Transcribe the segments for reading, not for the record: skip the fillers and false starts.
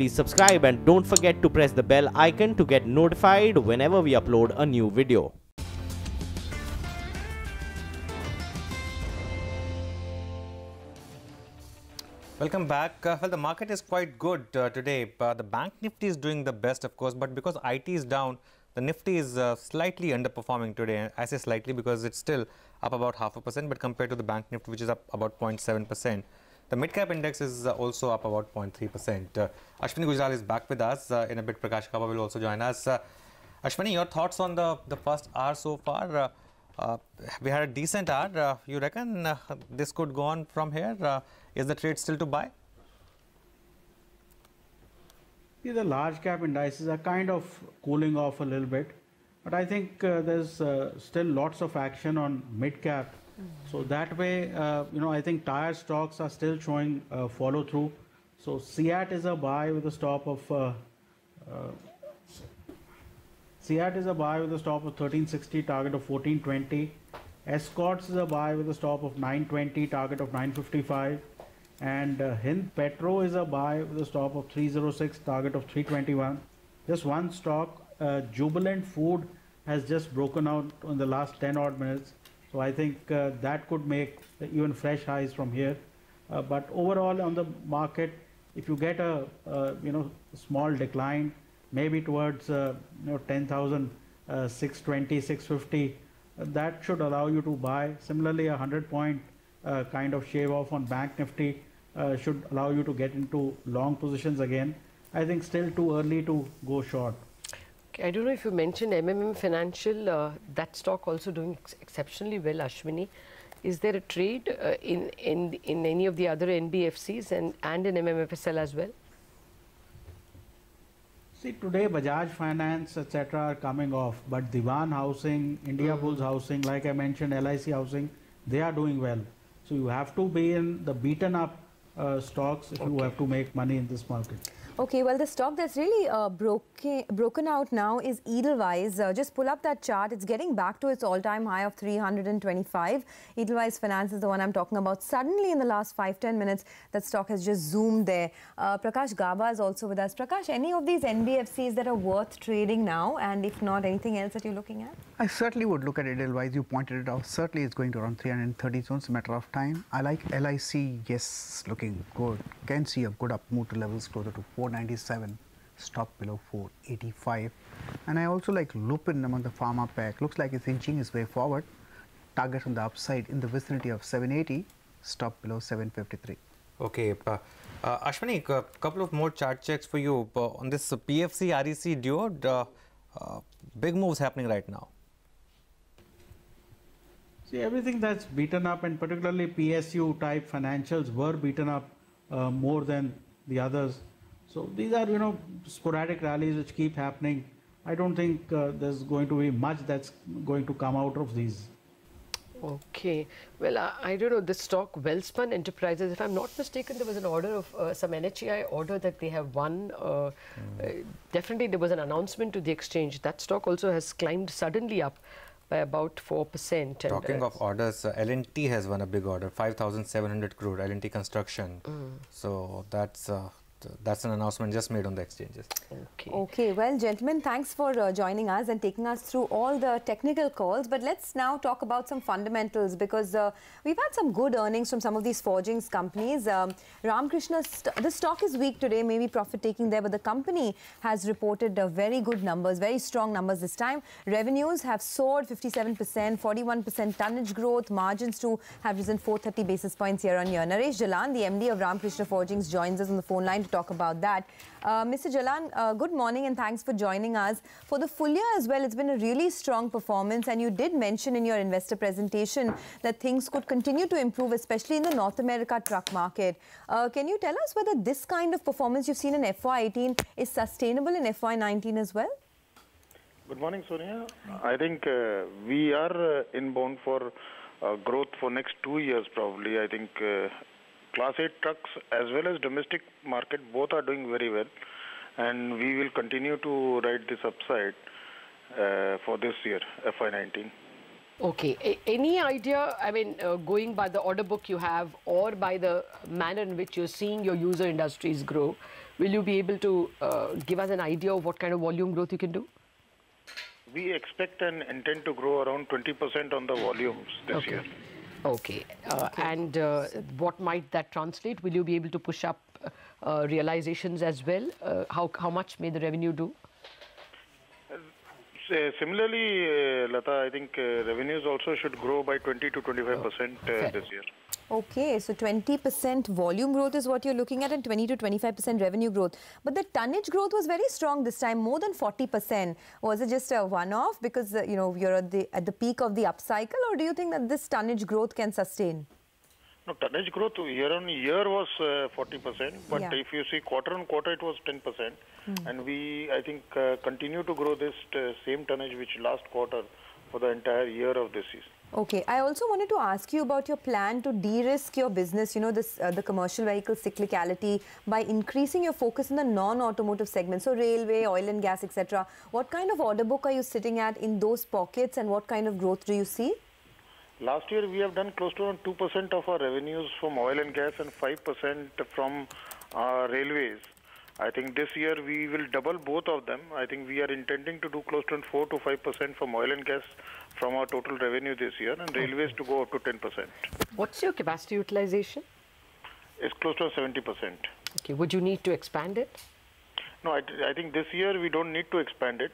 please subscribe and don't forget to press the bell icon to get notified whenever we upload a new video. Welcome back. Well, the market is quite good today. The Bank Nifty is doing the best, of course, but because IT is down, the Nifty is slightly underperforming today. I say slightly because it's still up about 0.5%, but compared to the Bank Nifty, which is up about 0.7%. The mid-cap index is also up about 0.3%. Ashwini Gujral is back with us. In a bit, Prakash Gaba will also join us. Ashwini, your thoughts on the first hour so far? We had a decent hour. You reckon this could go on from here? Is the trade still to buy? See, the large cap indices are kind of cooling off a little bit, but I think there's still lots of action on mid cap. So that way, I think tire stocks are still showing follow through. So CEAT is a buy with a stop of 1360, target of 1420. Escorts is a buy with a stop of 920, target of 955. And Hind Petro is a buy with a stop of 306, target of 321. Just one stock, Jubilant Food, has just broken out in the last 10 odd minutes. So I think that could make even fresh highs from here. But overall on the market, if you get a small decline, maybe towards 10,620, 650, that should allow you to buy. Similarly, a 100-point kind of shave off on Bank Nifty should allow you to get into long positions again. I think still too early to go short. Okay, I don't know if you mentioned MMM Financial, that stock also doing exceptionally well, Ashwini. Is there a trade in any of the other NBFCs and in MMFSL as well? See, today Bajaj Finance, etc. are coming off, but Diwan Housing, India Bulls Housing, like I mentioned, LIC Housing, they are doing well. So you have to be in the beaten up stocks if you have to make money in this market. Okay, well, the stock that's really broken out now is Edelweiss. Just pull up that chart. It's getting back to its all-time high of 325. Edelweiss Finance is the one I'm talking about. Suddenly, in the last 5-10 minutes, that stock has just zoomed there. Prakash Gaba is also with us. Prakash, any of these NBFCs that are worth trading now? And if not, anything else that you're looking at? I certainly would look at Edelweiss. You pointed it out. Certainly, it's going to around 330 zones. A matter of time. I like LIC. Yes, looking good. Can see a good up move to levels closer to 497. Stop below 485. And I also like Lupin among the pharma pack. Looks like it's inching its way forward. Target on the upside in the vicinity of 780. Stop below 753. Okay. Ashwini, a couple of more chart checks for you. On this PFC REC duo, big moves happening right now. See, everything that's beaten up, and particularly PSU type financials were beaten up more than the others. So these are, sporadic rallies which keep happening. I don't think there's going to be much that's going to come out of these. Okay. Well, I don't know, this stock, Welspun Enterprises, if I'm not mistaken, there was an order of some NHAI order that they have won. Definitely there was an announcement to the exchange. That stock also has climbed suddenly up by about 4%. Talking of orders, L&T has won a big order, 5,700 crore, L&T Construction. So that's an announcement just made on the exchanges. Okay, well, gentlemen, thanks for joining us and taking us through all the technical calls. But let's now talk about some fundamentals, because we've had some good earnings from some of these forgings companies. Ramkrishna, the stock is weak today, maybe profit taking there, but the company has reported very good numbers, very strong numbers this time. Revenues have soared 57%, 41% tonnage growth, margins too have risen 430 basis points year on year. Naresh Jalan, the MD of Ramkrishna Forgings, joins us on the phone line to talk about that. Mr. Jalan, good morning and thanks for joining us. For the full year as well, it's been a really strong performance, and you did mention in your investor presentation that things could continue to improve, especially in the North America truck market. Can you tell us whether this kind of performance you've seen in FY18 is sustainable in FY19 as well? Good morning, Sonia. I think we are inbound for growth for next 2 years probably. I think Class 8 trucks as well as domestic market both are doing very well, and we will continue to ride this upside for this year, FY19. Okay. Any idea, I mean, going by the order book you have or by the manner in which you're seeing your user industries grow, Will you be able to give us an idea of what kind of volume growth you can do? We expect and intend to grow around 20% on the volumes this year. Okay. And what might that translate? Will you be able to push up realizations as well? How much may the revenue do? Similarly, Lata, I think revenues also should grow by 20 to 25% this year. Okay, so 20% volume growth is what you're looking at and 20 to 25% revenue growth. But the tonnage growth was very strong this time, more than 40%. Was it just a one-off because, you know, you're at the peak of the upcycle, or do you think that this tonnage growth can sustain? No, tonnage growth year on year was 40%, but Yeah. if you see quarter on quarter, it was 10%. And we, I think, continue to grow this same tonnage which last quarter for the entire year of this season. Okay, I also wanted to ask you about your plan to de-risk your business, you know, this the commercial vehicle cyclicality by increasing your focus in the non-automotive segment, so railway, oil and gas, etc. What kind of order book are you sitting at in those pockets, and what kind of growth do you see? Last year, we have done close to around 2% of our revenues from oil and gas and 5% from railways. I think this year we will double both of them. I think we are intending to do close to 4 to 5% from oil and gas from our total revenue this year, and railways to go up to 10%. What's your capacity utilization? It's close to 70%. Okay, would you need to expand it? No, I think this year we don't need to expand it.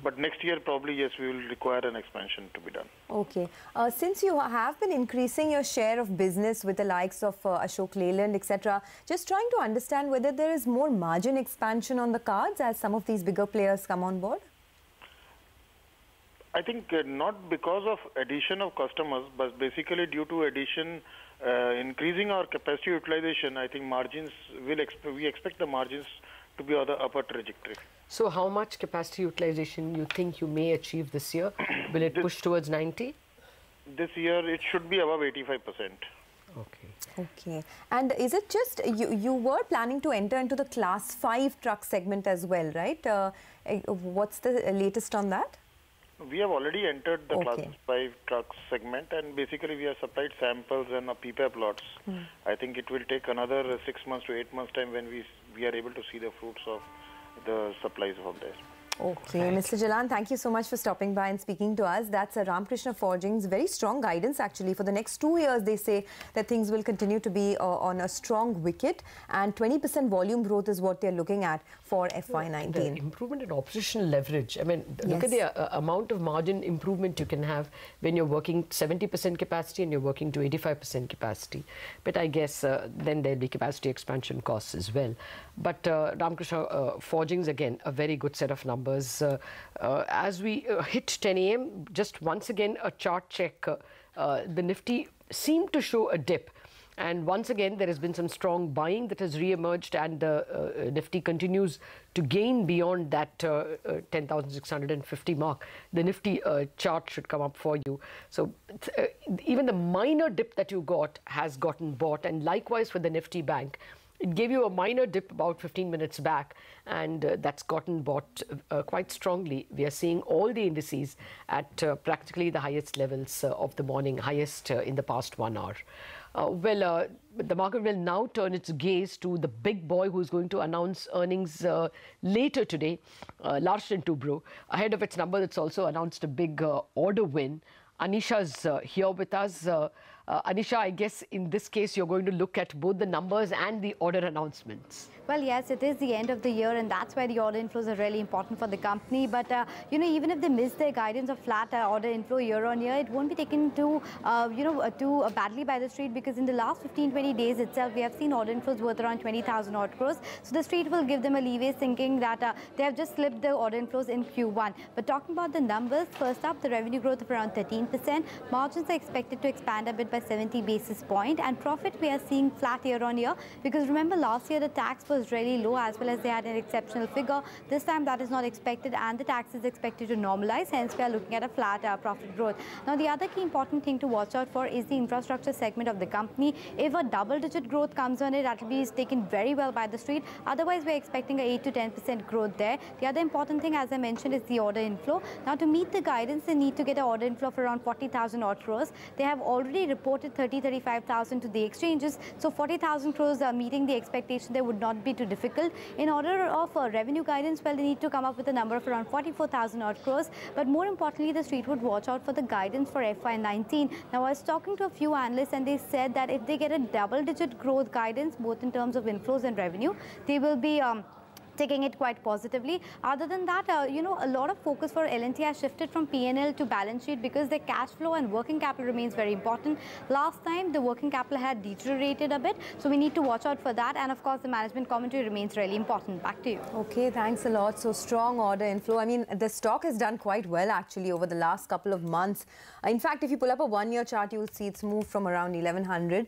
But next year, probably, yes, we will require an expansion to be done. Okay. Since you have been increasing your share of business with the likes of Ashok Leyland, etc., just trying to understand whether there is more margin expansion on the cards as some of these bigger players come on board? I think not because of addition of customers, but basically due to increasing our capacity utilization. I think margins we expect the margins to be on the upper trajectory. So how much capacity utilization you think you may achieve this year? Will it push towards 90? This year it should be above 85%. Okay. Okay. And is it just, you were planning to enter into the Class 5 truck segment as well, right? What's the latest on that? We have already entered the Class Okay. 5 truck segment, and basically we have supplied samples and PPAP lots. I think it will take another 6 months to 8 months time when we are able to see the fruits of the supplies from there. Okay, Mr. Jalan, thank you so much for stopping by and speaking to us. That's Ramkrishna Forgings' very strong guidance actually. For the next 2 years, they say that things will continue to be on a strong wicket, and 20% volume growth is what they're looking at for FY19. The improvement in operational leverage. I mean, look at the amount of margin improvement you can have when you're working 70% capacity and you're working to 85% capacity. But I guess then there'll be capacity expansion costs as well. But Ramkrishna Forgings, again, a very good set of numbers. As we hit 10 a.m., just once again a chart check. The Nifty seemed to show a dip. And once again, there has been some strong buying that has re-emerged, and the Nifty continues to gain beyond that 10,650 mark. The Nifty chart should come up for you. So even the minor dip that you got has gotten bought, and likewise for the Nifty Bank. It gave you a minor dip about 15 minutes back, and that's gotten bought quite strongly. We are seeing all the indices at practically the highest levels of the morning, highest in the past 1 hour. The market will now turn its gaze to the big boy who's going to announce earnings later today, Larsen & Toubro. Ahead of its number, it's also announced a big order win. Anisha's here with us. Anisha, I guess in this case, you're going to look at both the numbers and the order announcements. Well, yes, it is the end of the year, and that's why the order inflows are really important for the company. But, you know, even if they miss their guidance of flat order inflow year on year, it won't be taken too badly by the street, because in the last 15-20 days itself, we have seen order inflows worth around 20,000 odd crores. So the street will give them a leeway, thinking that they have just slipped the order inflows in Q1. But talking about the numbers, first up, the revenue growth of around 13%. Margins are expected to expand a bit by 70 basis points, and profit we are seeing flat year on year, because remember last year the tax was really low, as well as they had an exceptional figure. This time that is not expected, and the tax is expected to normalize, hence we are looking at a flat profit growth. Now the other key important thing to watch out for is the infrastructure segment of the company. If a double-digit growth comes on it, that will be taken very well by the street. Otherwise, we're expecting a 8 to 10% growth there. The other important thing, as I mentioned, is the order inflow. Now to meet the guidance, they need to get an order inflow of around 40,000 odd crores. They have already reported reported 35,000 to the exchanges. So 40,000 crores meeting the expectation there would not be too difficult. In order of revenue guidance, well, they need to come up with a number of around 44,000 odd crores. But more importantly, the street would watch out for the guidance for FY19. Now, I was talking to a few analysts and they said that if they get a double-digit growth guidance, both in terms of inflows and revenue, they will be taking it quite positively. Other than that, a lot of focus for L&T has shifted from P&L to balance sheet because their cash flow and working capital remains very important. Last time, the working capital had deteriorated a bit, so we need to watch out for that. And of course, the management commentary remains really important. Back to you. Okay, thanks a lot. So strong order inflow. I mean, the stock has done quite well actually over the last couple of months. In fact, if you pull up a one-year chart, you'll see it's moved from around 1100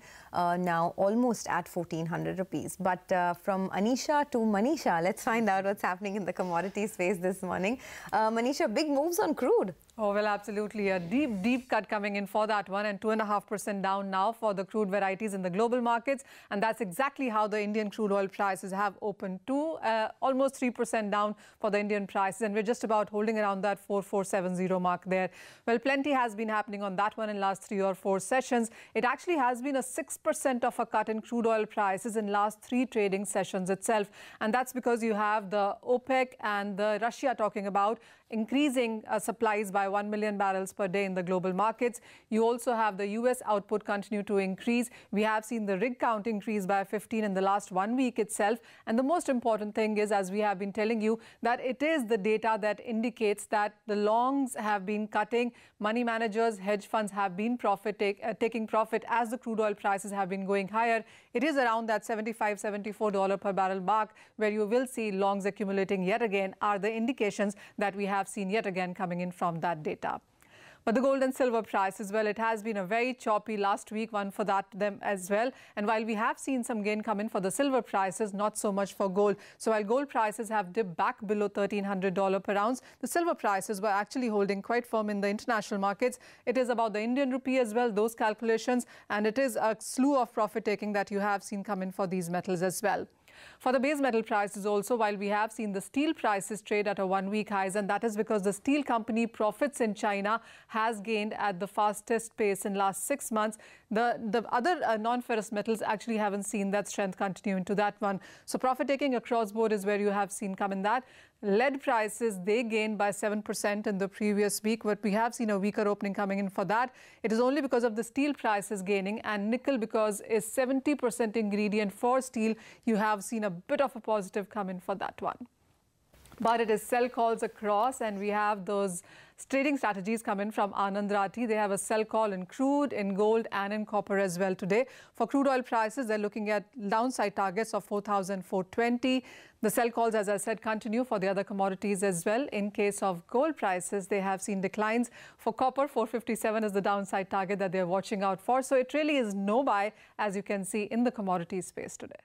now almost at 1400 rupees. But from Anisha to Manisha, let's find out what's happening in the commodity space this morning. Manisha, big moves on crude. Oh, well, absolutely. A deep cut coming in for that one, and 2.5% down now for the crude varieties in the global markets. And that's exactly how the Indian crude oil prices have opened too. Almost 3% down for the Indian prices. And we're just about holding around that 4470 mark there. Well, plenty has been happening on that one in last 3 or 4 sessions. It actually has been a 6% of a cut in crude oil prices in last 3 trading sessions itself. And that's because you have the OPEC and the Russia talking about increasing supplies by 1 million barrels per day in the global markets. You also have the US output continue to increase. We have seen the rig count increase by 15 in the last 1 week itself. And the most important thing is, as we have been telling you, that it is the data that indicates that the longs have been cutting. Money managers, hedge funds have been taking profit as the crude oil prices have been going higher. It is around that $75, $74 per barrel mark where you will see longs accumulating yet again, are the indications that we have seen yet again coming in from that data. But the gold and silver prices, well, it has been a very choppy last week, one for them as well. And while we have seen some gain come in for the silver prices, not so much for gold. So while gold prices have dipped back below $1,300 per ounce, the silver prices were actually holding quite firm in the international markets. It is about the Indian rupee as well, those calculations, and it is a slew of profit taking that you have seen come in for these metals as well. For the base metal prices also, while we have seen the steel prices trade at a 1-week highs, and that is because the steel company profits in China has gained at the fastest pace in last 6 months. The other non-ferrous metals actually haven't seen that strength continue into that one. So profit taking across board is where you have seen come in that. Lead prices, they gained by 7% in the previous week, but we have seen a weaker opening coming in for that. It is only because of the steel prices gaining, and nickel, because is 70% ingredient for steel, you have seen a bit of a positive come in for that one. But it is sell calls across, and we have those trading strategies come in from Anand Rathi. They have a sell call in crude, in gold and in copper as well today. For crude oil prices, they're looking at downside targets of 4,420. The sell calls, as I said, continue for the other commodities as well. In case of gold prices, they have seen declines. For copper, 457 is the downside target that they're watching out for. So it really is no buy, as you can see in the commodity space today.